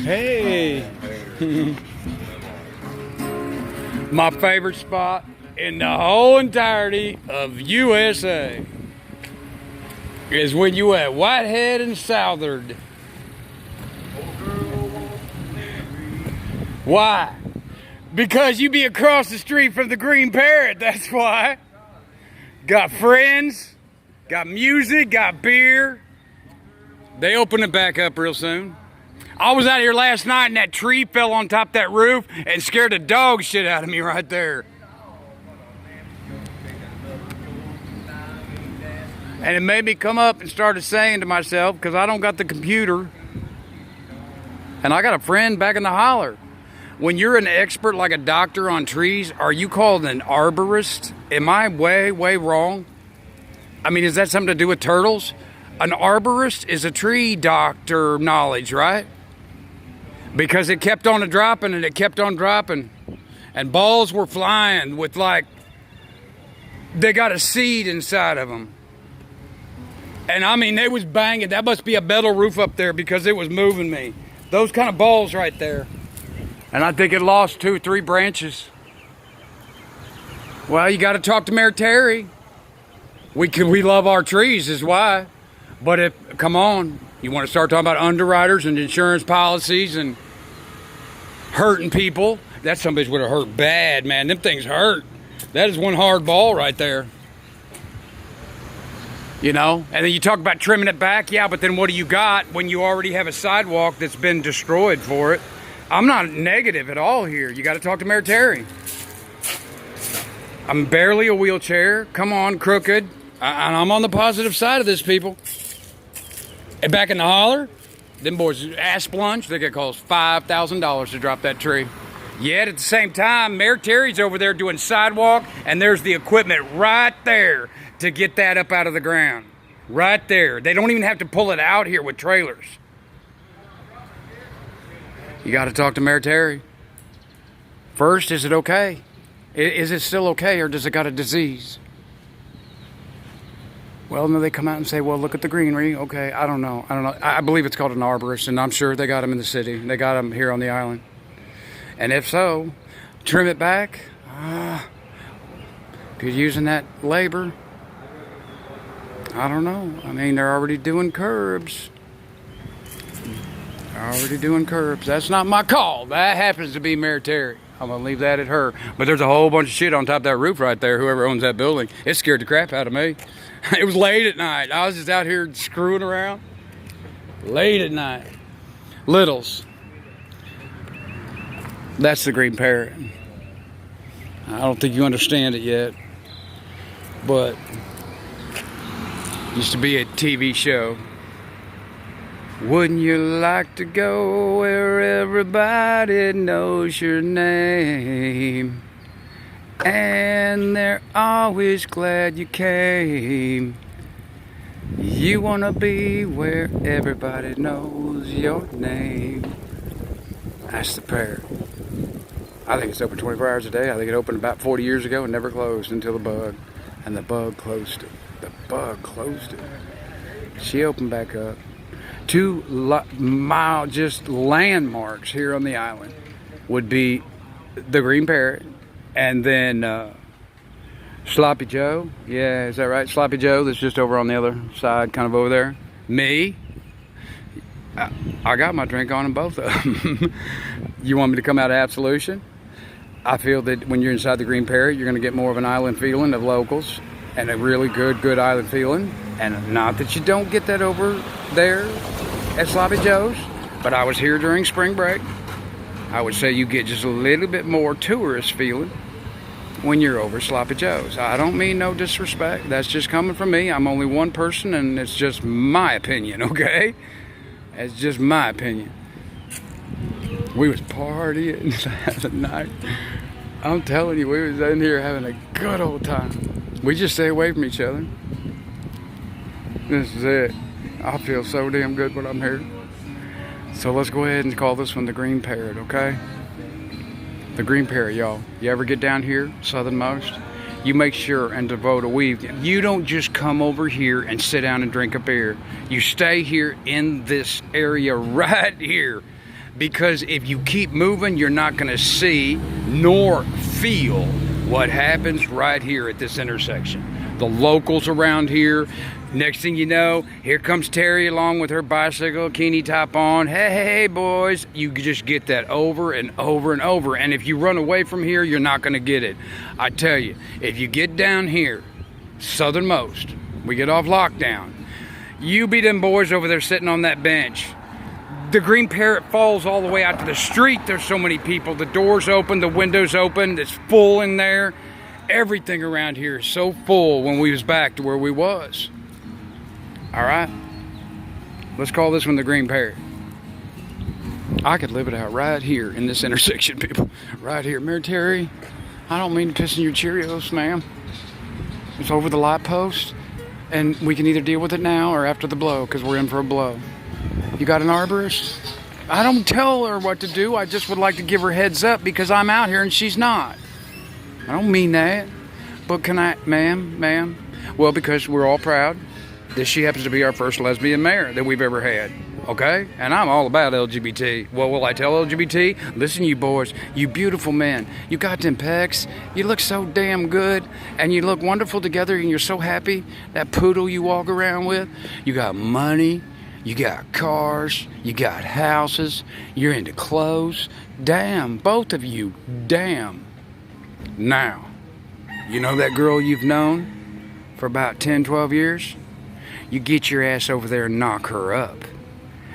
Hey. My favorite spot in the whole entirety of USA is when you at Whitehead and Southard. Why? Because you be across the street from the Green Parrot, that's why. Got friends, got music, got beer. They open it back up real soon. I was out here last night and that tree fell on top of that roof and scared the dog shit out of me right there. And it made me come up and started saying to myself, because I don't got the computer, and I got a friend back in the holler. When you're an expert like a doctor on trees, are you called an arborist? Am I way wrong? I mean, is that something to do with turtles? An arborist is a tree doctor knowledge, right? Because it kept on dropping and it kept on dropping. And balls were flying with like, they got a seed inside of them. And I mean, they was banging. That must be a metal roof up there because it was moving me. Those kind of balls right there. And I think it lost 2 or 3 branches. Well, you got to talk to Mayor Terry. We love our trees is why. But come on, you want to start talking about underwriters and insurance policies and hurting people. That somebody's would have hurt bad, man. Them things hurt. That is one hard ball right there. You know, and then you talk about trimming it back. Yeah, but then what do you got when you already have a sidewalk that's been destroyed for it? I'm not negative at all here. You got to talk to Mayor Terry. I'm barely a wheelchair. Come on, crooked. I'm on the positive side of this, people. And back in the holler, them boys ass plunge. They get cost $5,000 to drop that tree. Yet at the same time, Mayor Terry's over there doing sidewalk, and there's the equipment right there to get that up out of the ground. Right there. They don't even have to pull it out here with trailers. You got to talk to Mayor Terry. First, is it okay? Is it still okay, or does it got a disease? Well, no, they come out and say, well, look at the greenery. Okay, I don't know. I believe it's called an arborist, and I'm sure they got them in the city. They got them here on the island. And if so, trim it back. If you're using that labor, I don't know. I mean, they're already doing curbs. That's not my call. That happens to be Mayor Terry. I'm going to leave that at her. But there's a whole bunch of shit on top of that roof right there, whoever owns that building. It scared the crap out of me. It was late at night. I was just out here screwing around. Late at night. Littles. That's the Green Parrot. I don't think you understand it yet. But used to be a TV show. Wouldn't you like to go where everybody knows your name? And they're always glad you came. You want to be where everybody knows your name. That's the Parrot. I think it's open 24 hours a day. I think it opened about 40 years ago and never closed until the bug. And the bug closed it. She opened back up. 2 mile just landmarks here on the island would be the Green Parrot and then Sloppy Joe. Yeah, is that right? Sloppy Joe that's just over on the other side, kind of over there. Me. I got my drink on in both of them. You want me to come out of absolution? I feel that when you're inside the Green Parrot, you're going to get more of an island feeling of locals and a really good island feeling. And not that you don't get that over there at Sloppy Joe's, but I was here during spring break. I would say you get just a little bit more tourist feeling when you're over Sloppy Joe's. I don't mean no disrespect. That's just coming from me. I'm only one person, and it's just my opinion, okay? It's just my opinion. We was partying that night. I'm telling you, we was in here having a good old time. We just stay away from each other. This is it. I feel so damn good when I'm here. So let's go ahead and call this one the Green Parrot, okay? The Green Parrot, y'all. You ever get down here, southernmost, you make sure and devote a week. You don't just come over here and sit down and drink a beer. You stay here in this area right here, because if you keep moving, you're not going to see nor feel what happens right here at this intersection. The locals around here, next thing you know, here comes Terry along with her bicycle, bikini top on. Hey, boys. You just get that over and over and over. And if you run away from here, you're not going to get it. I tell you, if you get down here, southernmost, we get off lockdown, you be them boys over there sitting on that bench. The Green Parrot falls all the way out to the street. There's so many people. The doors open, the windows open. It's full in there. Everything around here is so full when we was back to where we was. All right? Let's call this one the Green Parrot. I could live it out right here in this intersection, people. Right here. Mary Terry, I don't mean to piss in your Cheerios, ma'am. It's over the light post, and we can either deal with it now or after the blow, because we're in for a blow. You got an arborist? I don't tell her what to do. I just would like to give her heads up because I'm out here and she's not. I don't mean that. But can I, ma'am? Well, because we're all proud that she happens to be our first lesbian mayor that we've ever had. Okay? And I'm all about LGBT. What will I tell LGBT? Listen, you boys, you beautiful men. You got them pecs. You look so damn good. And you look wonderful together and you're so happy. That poodle you walk around with. You got money. You got cars, you got houses, you're into clothes. Damn, both of you, damn. Now, you know that girl you've known for about 10, 12 years? You get your ass over there and knock her up.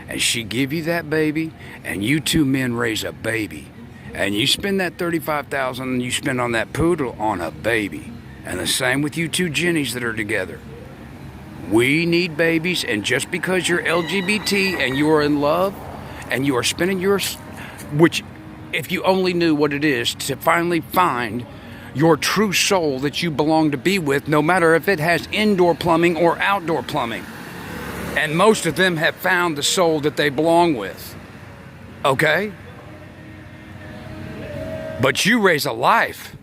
And she give you that baby, and you two men raise a baby. And you spend that $35,000 you spend on that poodle on a baby. And the same with you two Jennies that are together. We need babies, and just because you're LGBT and you are in love and you are spending yours, which if you only knew what it is to finally find your true soul that you belong to be with, no matter if it has indoor plumbing or outdoor plumbing. And most of them have found the soul that they belong with. Okay? But you raise a life.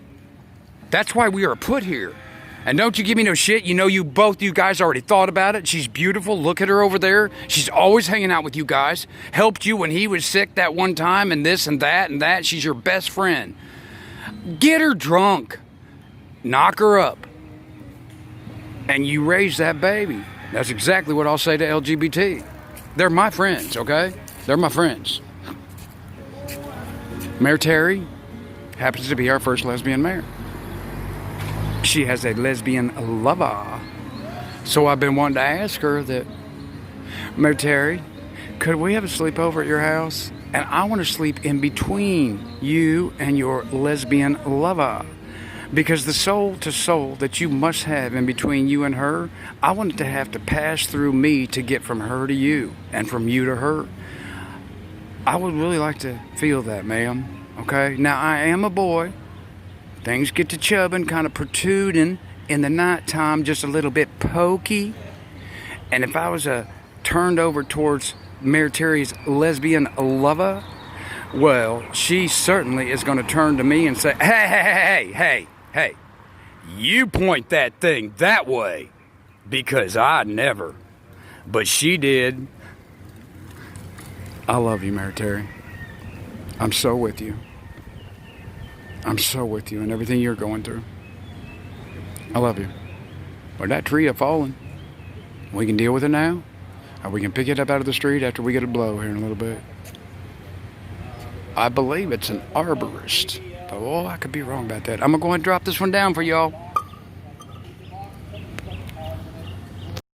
That's why we are put here. And don't you give me no shit. You know, you guys already thought about it. She's beautiful. Look at her over there. She's always hanging out with you guys. Helped you when he was sick that one time and this and that and that. She's your best friend. Get her drunk. Knock her up. And you raise that baby. That's exactly what I'll say to LGBT. They're my friends, okay? They're my friends. Mayor Terry happens to be our first lesbian mayor. She has a lesbian lover. So I've been wanting to ask her that, Mayor Terry, could we have a sleepover at your house? And I want to sleep in between you and your lesbian lover. Because the soul to soul that you must have in between you and her, I want it to have to pass through me to get from her to you and from you to her. I would really like to feel that, ma'am. Okay? Now, I am a boy. Things get to chubbing, kind of protruding in the nighttime, just a little bit pokey. And if I was turned over towards Mayor Terry's lesbian lover, well, she certainly is going to turn to me and say, hey, you point that thing that way, because I never. But she did. I love you, Mayor Terry. I'm so with you. I'm so with you in everything you're going through. I love you. But that tree is falling. We can deal with it now, or we can pick it up out of the street after we get a blow here in a little bit. I believe it's an arborist. But, I could be wrong about that. I'm going to go ahead and drop this one down for y'all.